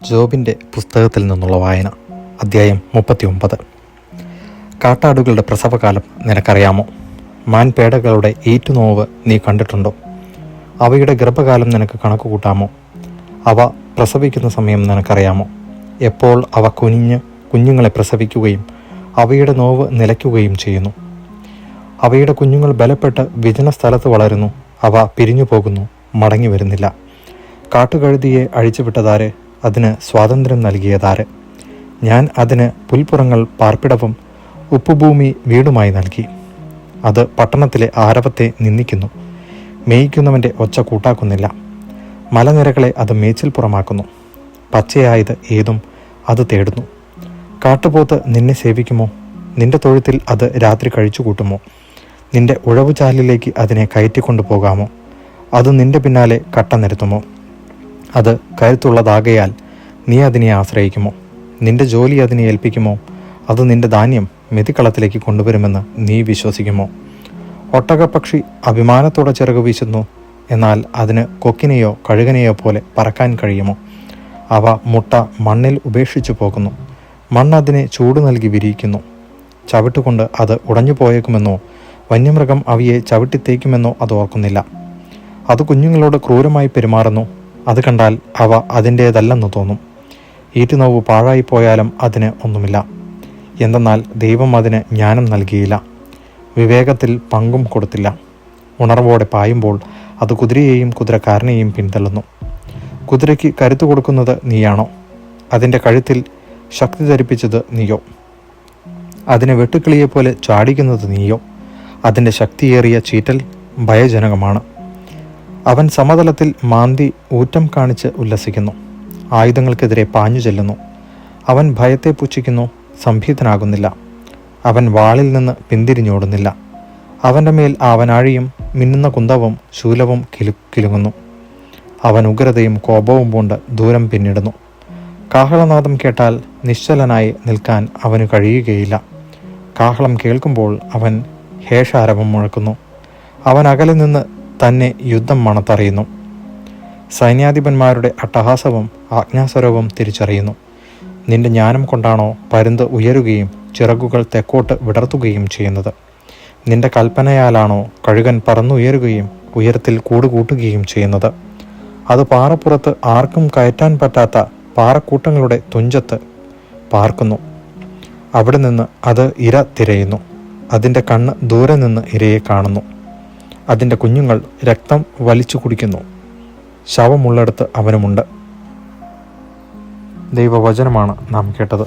ജോബിൻ്റെ പുസ്തകത്തിൽ നിന്നുള്ള വായന. അധ്യായം 39. കാട്ടാടുകളുടെ പ്രസവകാലം നിനക്കറിയാമോ? മാൻപേടകളുടെ ഈറ്റുനോവ് നീ കണ്ടിട്ടുണ്ടോ? അവയുടെ ഗർഭകാലം നിനക്ക് കണക്ക് കൂട്ടാമോ? അവ പ്രസവിക്കുന്ന സമയം നിനക്കറിയാമോ? എപ്പോൾ അവ കുഞ്ഞുങ്ങളെ പ്രസവിക്കുകയും അവയുടെ നോവ് നിലയ്ക്കുകയും ചെയ്യുന്നു. അവയുടെ കുഞ്ഞുങ്ങൾ ബലപ്പെട്ട് വിജന സ്ഥലത്ത് വളരുന്നു. അവ പിരിഞ്ഞു പോകുന്നു, മടങ്ങി വരുന്നില്ല. കാട്ടുകഴുതിയെ അഴിച്ചുവിട്ടതാര്? അതിന് സ്വാതന്ത്ര്യം നൽകിയതാര്? ഞാൻ അതിന് പുൽപ്പുറങ്ങൾ പാർപ്പിടവും ഉപ്പുഭൂമി വീടുമായി നൽകി. അത് പട്ടണത്തിലെ ആരവത്തെ നിന്ദിക്കുന്നു, മേയിക്കുന്നവൻ്റെ ഒച്ച കൂട്ടാക്കുന്നില്ല. മലനിരകളെ അത് മേച്ചിൽപ്പുറമാക്കുന്നു. പച്ചയായത് ഏതും അത് തേടുന്നു. കാട്ടുപോത്ത് നിന്നെ സേവിക്കുമോ? നിന്റെ തൊഴുത്തിൽ അത് രാത്രി കഴിച്ചുകൂട്ടുമോ? നിന്റെ ഉഴവുചാലിലേക്ക് അതിനെ കയറ്റിക്കൊണ്ടു പോകാമോ? അത് നിന്റെ പിന്നാലെ കട്ട നിരത്തുമോ? അത് കരുത്തുള്ളതാകയാൽ നീ അതിനെ ആശ്രയിക്കുമോ? നിന്റെ ജോലി അതിനെ ഏൽപ്പിക്കുമോ? അത് നിന്റെ ധാന്യം മെതിക്കളത്തിലേക്ക് കൊണ്ടുവരുമെന്ന് നീ വിശ്വസിക്കുമോ? ഒട്ടകപ്പക്ഷി അഭിമാനത്തോടെ ചിറകു വീശുന്നു, എന്നാൽ അതിന് കൊക്കിനെയോ കഴുകനെയോ പോലെ പറക്കാൻ കഴിയുമോ? അവ മുട്ട മണ്ണിൽ ഉപേക്ഷിച്ചു പോകുന്നു. മണ്ണ് അതിനെ ചൂട് നൽകി വിരിയിക്കുന്നു. ചവിട്ടുകൊണ്ട് അത് ഉടഞ്ഞു പോയേക്കുമെന്നോ വന്യമൃഗം അവയെ ചവിട്ടിത്തേക്കുമെന്നോ അത് ഓർക്കുന്നില്ല. അത് കുഞ്ഞുങ്ങളോട് ക്രൂരമായി പെരുമാറുന്നു. അത് കണ്ടാൽ അവ അതിൻ്റേതല്ലെന്ന് തോന്നും. ഈറ്റുനോവ് പാഴായിപ്പോയാലും അതിന് ഒന്നുമില്ല. എന്തെന്നാൽ ദൈവം അതിന് ജ്ഞാനം നൽകിയില്ല, വിവേകത്തിൽ പങ്കും കൊടുത്തില്ല. ഉണർവോടെ പായുമ്പോൾ അത് കുതിരയെയും കുതിരക്കാരനെയും പിന്തള്ളുന്നു. കുതിരയ്ക്ക് കരുത്തു കൊടുക്കുന്നത് നീയാണോ? അതിൻ്റെ കഴുത്തിൽ ശക്തി ധരിപ്പിച്ചത് നീയോ? അതിനെ വെട്ടുക്കിളിയെപ്പോലെ ചാടിക്കുന്നത് നീയോ? അതിൻ്റെ ശക്തിയേറിയ ചീറ്റൽ ഭയജനകമാണ്. അവൻ സമതലത്തിൽ മാന്തി ഊറ്റം കാണിച്ച് ഉല്ലസിക്കുന്നു, ആയുധങ്ങൾക്കെതിരെ പാഞ്ഞു ചെല്ലുന്നു. അവൻ ഭയത്തെ പുച്ഛിക്കുന്നു, സംഭീതനാകുന്നില്ല. അവൻ വാളിൽ നിന്ന് പിന്തിരിഞ്ഞോടുന്നില്ല. അവൻ്റെ മേൽ ആവനാഴിയും മിന്നുന്ന കുന്തവും ശൂലവും കിലുങ്ങുന്നു. അവൻ ഉഗ്രതയും കോപവും പൂണ്ട് ദൂരം പിന്നിടുന്നു. കാഹളനാദം കേട്ടാൽ നിശ്ചലനായി നിൽക്കാൻ അവന് കഴിയുകയില്ല. കാഹളം കേൾക്കുമ്പോൾ അവൻ ഹേഷാരവം മുഴക്കുന്നു. അവൻ അകലെ നിന്ന് തന്നെ യുദ്ധം മണത്തറിയുന്നു. സൈന്യാധിപന്മാരുടെ അട്ടഹാസവും ആജ്ഞാസ്വരവും തിരിച്ചറിയുന്നു. നിന്റെ ജ്ഞാനം കൊണ്ടാണോ പരുന്ത് ഉയരുകയും ചിറകുകൾ തെക്കോട്ട് വിടർത്തുകയും ചെയ്യുന്നത്? നിന്റെ കൽപ്പനയാലാണോ കഴുകൻ പറന്നുയരുകയും ഉയരത്തിൽ കൂടുകൂട്ടുകയും ചെയ്യുന്നത്? അത് പാറപ്പുറത്ത് ആർക്കും കയറ്റാൻ പറ്റാത്ത പാറക്കൂട്ടങ്ങളുടെ തുഞ്ചത്ത് പാർക്കുന്നു. അവിടെ നിന്ന് അത് ഇര തിരയുന്നു. അതിൻ്റെ കണ്ണ് ദൂരെ നിന്ന് ഇരയെ കാണുന്നു. അതിൻ്റെ കുഞ്ഞുങ്ങൾ രക്തം വലിച്ചു കുടിക്കുന്നു. ശവമുള്ളിടത്ത് അവനുമുണ്ട്. ദൈവവചനമാണ് നാം കേട്ടത്.